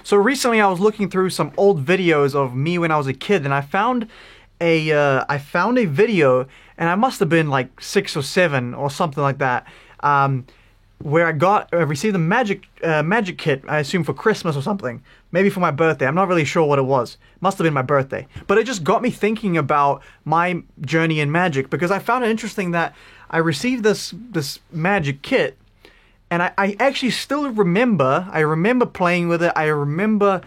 So recently I was looking through some old videos of me when I was a kid, and I found a video, and I must have been like 6 or 7 or something like that, where I received a magic kit, I assume for Christmas or something, maybe for my birthday. I'm not really sure what it was. Must have been my birthday. But it just got me thinking about my journey in magic, because I found it interesting that I received this magic kit, and I actually still remember. I remember playing with it. I remember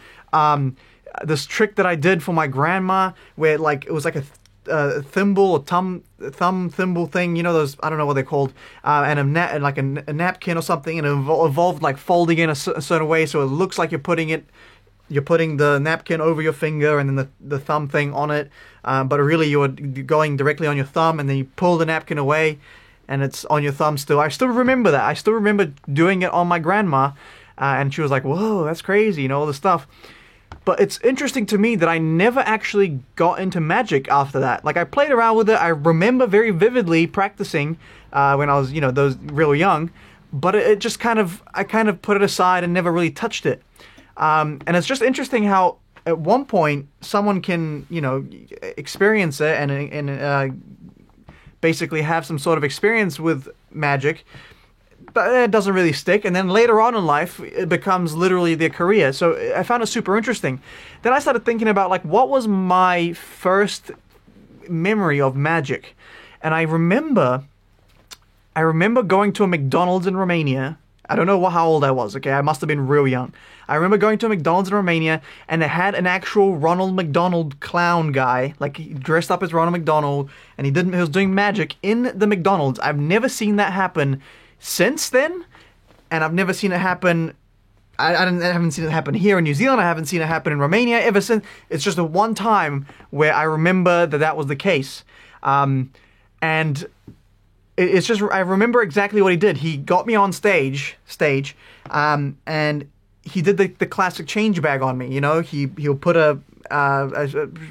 this trick that I did for my grandma, where like it was like a thimble or thumb thimble thing, you know, those, I don't know what they're called, and a napkin or something, and it evolved like folding in a certain way, so it looks like you're putting the napkin over your finger and then the thumb thing on it, but really you're going directly on your thumb, and then you pull the napkin away and it's on your thumb still. I still remember that. I still remember doing it on my grandma, and she was like, whoa, that's crazy, you know, all this stuff. But it's interesting to me that I never actually got into magic after that. Like, I played around with it. I remember very vividly practicing when I was, you know, those real young. But it just I kind of put it aside and never really touched it. And it's just interesting how at one point someone can, you know, experience it and basically have some sort of experience with magic, but it doesn't really stick, and then later on in life it becomes literally their career. So I found it super interesting. Then I started thinking about, like, what was my first memory of magic? And I remember going to a McDonald's in Romania. I don't know how old I was, okay? I must have been real young. I remember going to a McDonald's in Romania, and they had an actual Ronald McDonald clown guy, like he dressed up as Ronald McDonald, and he was doing magic in the McDonald's. I've never seen that happen since then, and I've never seen it happen. I haven't seen it happen here in New Zealand. I haven't seen it happen in Romania ever since. It's just the one time where I remember that was the case, and it's just, I remember exactly what he did. He got me on stage, and he did the classic change bag on me. You know, he'll put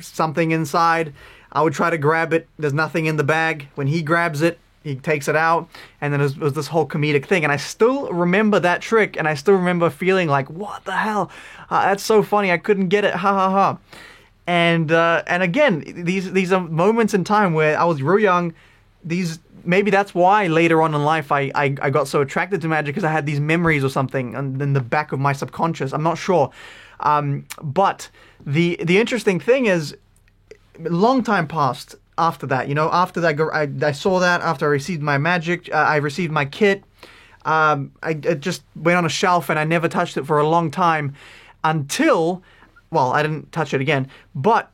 something inside. I would try to grab it. There's nothing in the bag. When he grabs it, he takes it out, and then it was this whole comedic thing. And I still remember that trick, and I still remember feeling like, what the hell? That's so funny. I couldn't get it. Ha ha ha. And again, these are moments in time where I was real young. Maybe that's why later on in life I got so attracted to magic, because I had these memories or something in the back of my subconscious. I'm not sure. But the interesting thing is, a long time passed after that. You know, after that, I saw that after I received my magic, I received my kit. It just went on a shelf, and I never touched it for a long time until, well, I didn't touch it again, but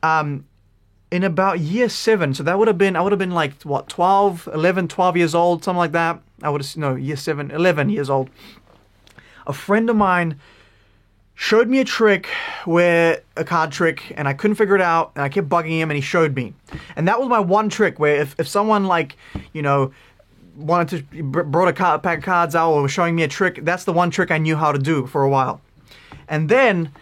in about year 7, so I would have been like, what, 12 years old, something like that. Year 7, 11 years old. A friend of mine showed me a trick, a card trick, and I couldn't figure it out, and I kept bugging him, and he showed me. And that was my one trick, where if someone, like, you know, brought a pack of cards out or was showing me a trick, that's the one trick I knew how to do for a while. And then,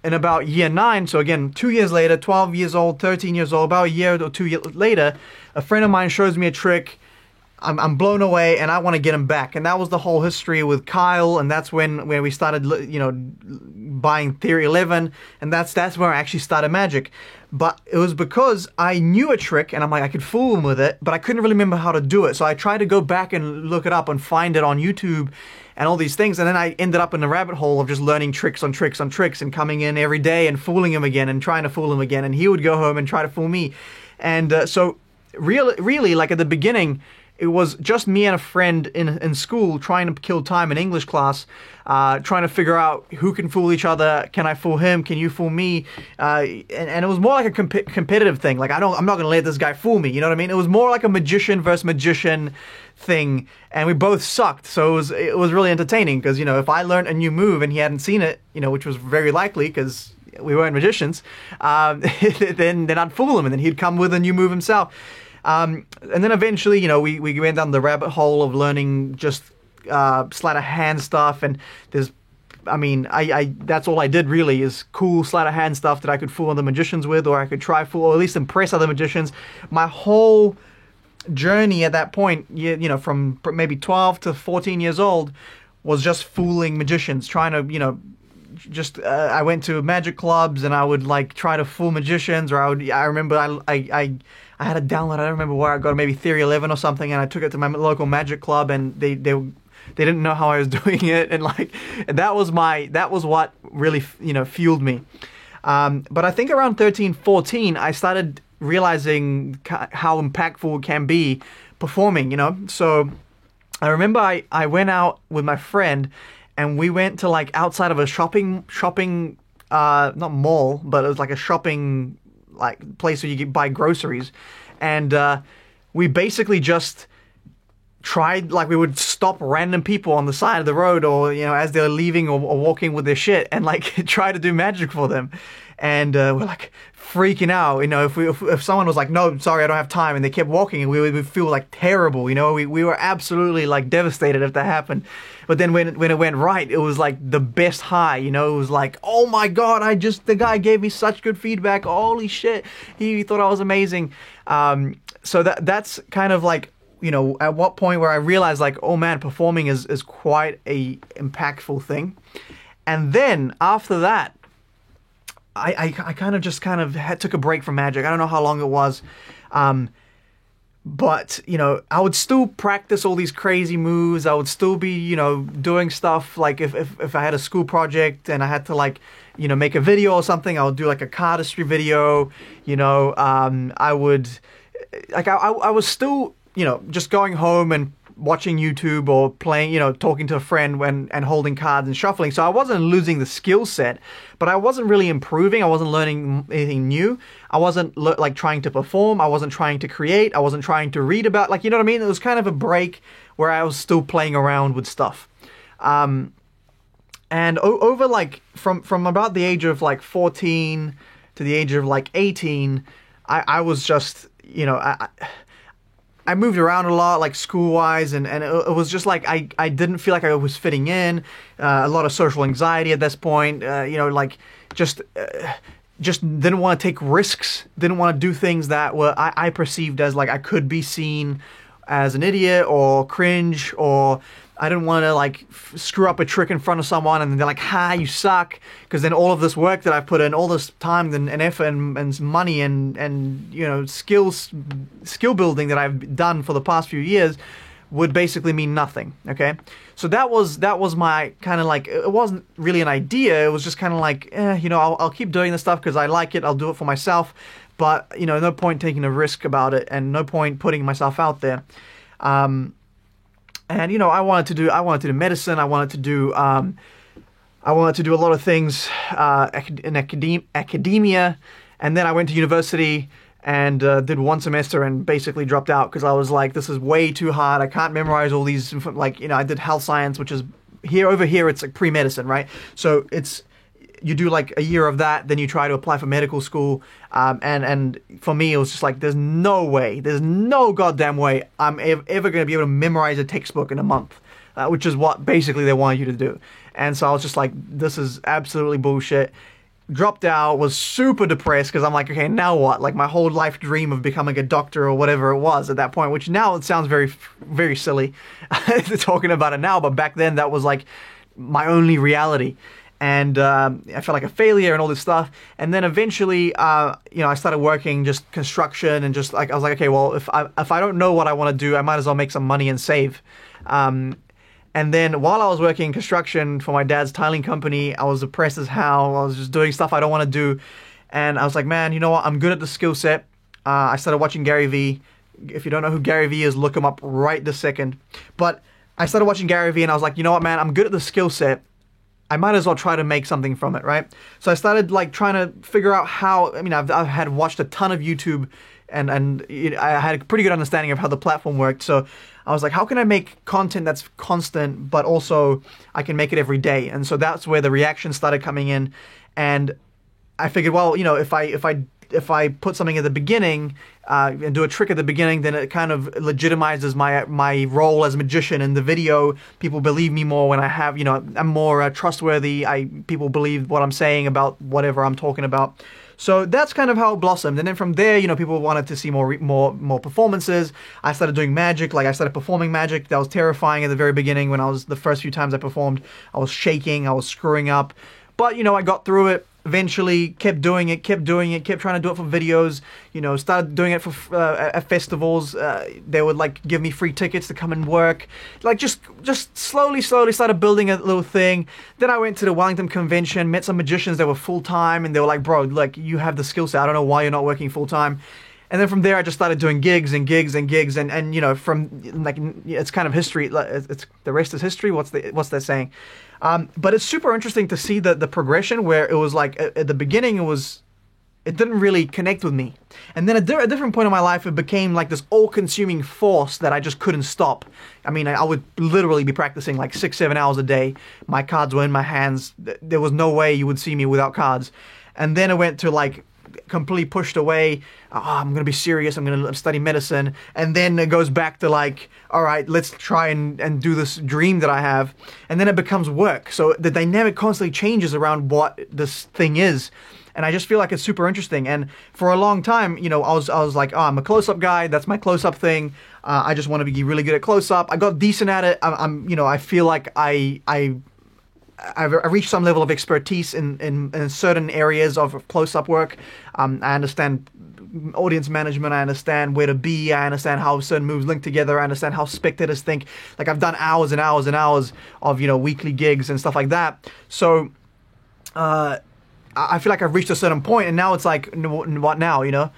in about year 9, so again, 2 years later, 12 years old, 13 years old, about a year or 2 years later, a friend of mine shows me a trick. I'm blown away, and I want to get him back. And that was the whole history with Kyle, and that's when we started, you know, buying Theory 11, and that's where I actually started magic. But it was because I knew a trick, and I'm like, I could fool him with it, but I couldn't really remember how to do it. So I tried to go back and look it up and find it on YouTube and all these things, and then I ended up in the rabbit hole of just learning tricks on tricks on tricks, and coming in every day and fooling him again and trying to fool him again, and he would go home and try to fool me. And so really, like at the beginning, it was just me and a friend in school trying to kill time in English class, trying to figure out who can fool each other. Can I fool him? Can you fool me? And it was more like a competitive thing. Like, I'm not going to let this guy fool me. You know what I mean? It was more like a magician versus magician thing, and we both sucked. So it was really entertaining, because, you know, if I learned a new move and he hadn't seen it, you know, which was very likely because we weren't magicians, then I'd fool him, and then he'd come with a new move himself. And then eventually, you know, we went down the rabbit hole of learning just sleight of hand stuff, and that's all I did really, is cool sleight of hand stuff that I could fool other magicians with, or I could try fool, or at least impress other magicians. My whole journey at that point, you know, from maybe 12 to 14 years old, was just fooling magicians, trying to, you know, just I went to magic clubs and I would like try to fool magicians, or I remember I had a download. I don't remember where I got it, maybe Theory 11 or something, and I took it to my local magic club, and they didn't know how I was doing it, and like that was what really fueled me. But I think around 13, 14, I started realizing how impactful it can be performing, So I remember I went out with my friend, and we went to like outside of a shopping not mall, but it was like a shopping like place where you could buy groceries, and we basically just tried, like we would stop random people on the side of the road, or as they're leaving or walking with their shit, and like try to do magic for them. And we're like freaking out, if someone was like, no, sorry, I don't have time, and they kept walking, and we would feel like terrible, we were absolutely like devastated if that happened. But then when it went right, it was like the best high, it was like, oh my God, the guy gave me such good feedback, holy shit, he thought I was amazing. So that's kind of like, at what point where I realized like, oh man, performing is quite a impactful thing. And then after that, I kind of took a break from magic. I don't know how long it was. But, I would still practice all these crazy moves. I would still be, doing stuff like if I had a school project and I had to like, make a video or something, I would do like a cardistry video, I would, like, I was still, just going home and watching YouTube or playing, talking to a friend and holding cards and shuffling. So I wasn't losing the skill set, but I wasn't really improving. I wasn't learning anything new. I wasn't like trying to perform. I wasn't trying to create. I wasn't trying to read about, like, you know what I mean? It was kind of a break where I was still playing around with stuff. And over like from about the age of like 14 to the age of like 18, I was just, I moved around a lot, like school-wise, and it was just like I didn't feel like I was fitting in. A lot of social anxiety at this point. Just didn't want to take risks. Didn't want to do things that were I perceived as like I could be seen as an idiot or cringe, or I didn't want to like screw up a trick in front of someone and they're like, ha, you suck. Because then all of this work that I put in, all this time and effort and money and skill building that I've done for the past few years would basically mean nothing. Okay, so that was my kind of like, it wasn't really an idea. It was just kind of like, I'll keep doing this stuff because I like it. I'll do it for myself, but no point taking a risk about it, and no point putting myself out there. And I wanted to do medicine. I wanted to do a lot of things in academia, and then I went to university and did one semester and basically dropped out because I was like, this is way too hard. I can't memorize all these. Like, I did health science, which is over here it's like pre-medicine, right? So you do like a year of that, then you try to apply for medical school, and for me it was just like, there's no goddamn way I'm ever going to be able to memorize a textbook in a month, which is what basically they want you to do. And so I was just like, this is absolutely bullshit. Dropped out, was super depressed because I'm like, okay, now what? Like my whole life dream of becoming a doctor or whatever it was at that point, which now it sounds very, very silly talking about it now, but back then that was like my only reality. And I felt like a failure and all this stuff. And then eventually, I started working just construction, and just like I was like, okay, well, if I don't know what I want to do, I might as well make some money and save. And then while I was working in construction for my dad's tiling company, I was depressed as hell. I was just doing stuff I don't want to do, and I was like, man, you know what? I'm good at the skill set. I started watching Gary Vee. If you don't know who Gary Vee is, look him up right this second. But I started watching Gary Vee, and I was like, you know what, man? I'm good at the skill set. I might as well try to make something from it, right? So I started like trying to figure out how. I mean, I've had watched a ton of YouTube, and I had a pretty good understanding of how the platform worked. So I was like, how can I make content that's constant, but also I can make it every day? And so that's where the reactions started coming in, and I figured, well, if I put something at the beginning and do a trick at the beginning, then it kind of legitimizes my role as a magician in the video. People believe me more when I have, I'm more trustworthy. People believe what I'm saying about whatever I'm talking about. So that's kind of how it blossomed. And then from there, people wanted to see more performances. I started doing magic. Like I started performing magic. That was terrifying at the very beginning. When the first few times I performed, I was shaking, I was screwing up. But, you know, I got through it. Eventually, kept doing it, kept trying to do it for videos, you know, started doing it for at festivals. They would like give me free tickets to come and work. Like just slowly started building a little thing. Then I went to the Wellington Convention, met some magicians that were full-time, and they were like, bro, like you have the skill set. I don't know why you're not working full-time. And then from there, I just started doing gigs, and you know, from like it's kind of history. It's the rest is history. What's that saying? But it's super interesting to see the progression where it was like at the beginning it didn't really connect with me, and then at a different point in my life it became like this all-consuming force that I just couldn't stop. I mean, I would literally be practicing like 6-7 hours a day. My cards were in my hands. There was no way you would see me without cards. And then it went to like completely pushed away. Oh, I'm going to be serious. I'm going to study medicine. And then it goes back to like, all right, let's try and do this dream that I have. And then it becomes work. So the dynamic constantly changes around what this thing is. And I just feel like it's super interesting. And for a long time, you know, I was like, oh, I'm a close-up guy. That's my close-up thing. I just want to be really good at close-up. I got decent at it. You know, I feel like I've reached some level of expertise in certain areas of close-up work. I understand audience management. I understand where to be. I understand how certain moves link together. I understand how spectators think. Like I've done hours and hours and hours of, you know, weekly gigs and stuff like that. So I feel like I've reached a certain point, and now it's like, what now, you know?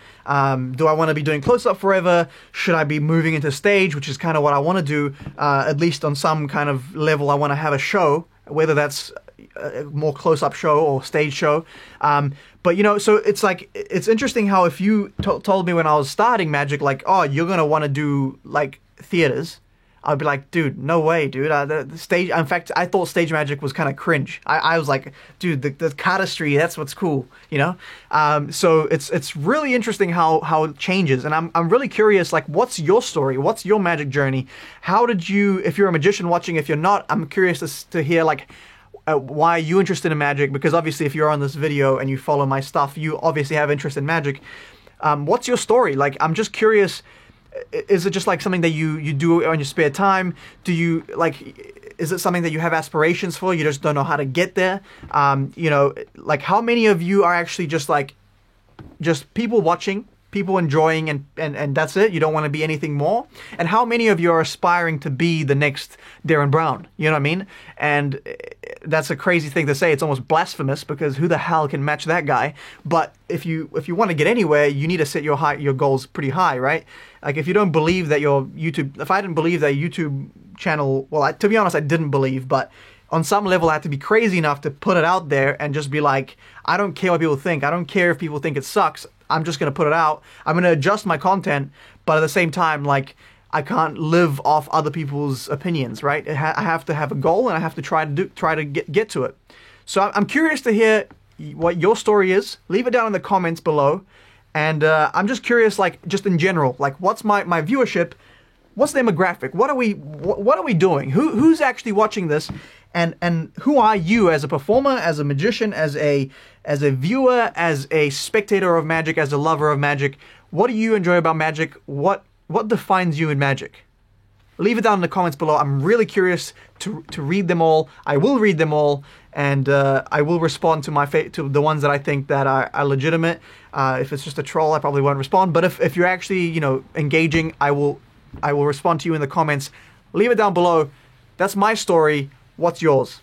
Do I want to be doing close-up forever? Should I be moving into stage, which is kind of what I want to do, at least on some kind of level. I want to have a show, whether that's a more close-up show or stage show. But, you know, so it's like, it's interesting how if you told me when I was starting magic, like, oh, you're going to want to do, like, theaters, I'd be like, dude, no way, dude. The stage, in fact, I thought stage magic was kind of cringe. I was like, dude, the cardistry, that's what's cool, you know? So it's really interesting how it changes. And I'm really curious, like, what's your story? What's your magic journey? How did you, if you're a magician watching, if you're not, I'm curious to hear, like, why are you interested in magic? Because obviously if you're on this video and you follow my stuff, you obviously have interest in magic. What's your story? Like, I'm just curious. Is it just like something that you do on your spare time? Do you like, is it something that you have aspirations for? You just don't know how to get there? You know, like how many of you are actually just like, just people watching, people enjoying, and that's it? You don't want to be anything more? And how many of you are aspiring to be the next Darren Brown? You know what I mean? And that's a crazy thing to say. It's almost blasphemous because who the hell can match that guy? But if you want to get anywhere, you need to set your goals pretty high, right? Like if you don't believe that if I didn't believe that YouTube channel, well, to be honest, I didn't believe, but on some level I had to be crazy enough to put it out there and just be like, I don't care what people think. I don't care if people think it sucks. I'm just going to put it out. I'm going to adjust my content, but at the same time, like, I can't live off other people's opinions, right? I have to have a goal, and I have to try to get to it. So I'm curious to hear what your story is. Leave it down in the comments below. And I'm just curious, like, just in general, like, what's my viewership? What's the demographic? What are we doing? Who's actually watching this? And who are you as a performer, as a magician, as a viewer, as a spectator of magic, as a lover of magic? What do you enjoy about magic? What defines you in magic? Leave it down in the comments below. I'm really curious to read them all. I will read them all, and I will respond to the ones that I think that are legitimate. If it's just a troll, I probably won't respond. But if you're actually, you know, engaging, I will respond to you in the comments. Leave it down below. That's my story. What's yours?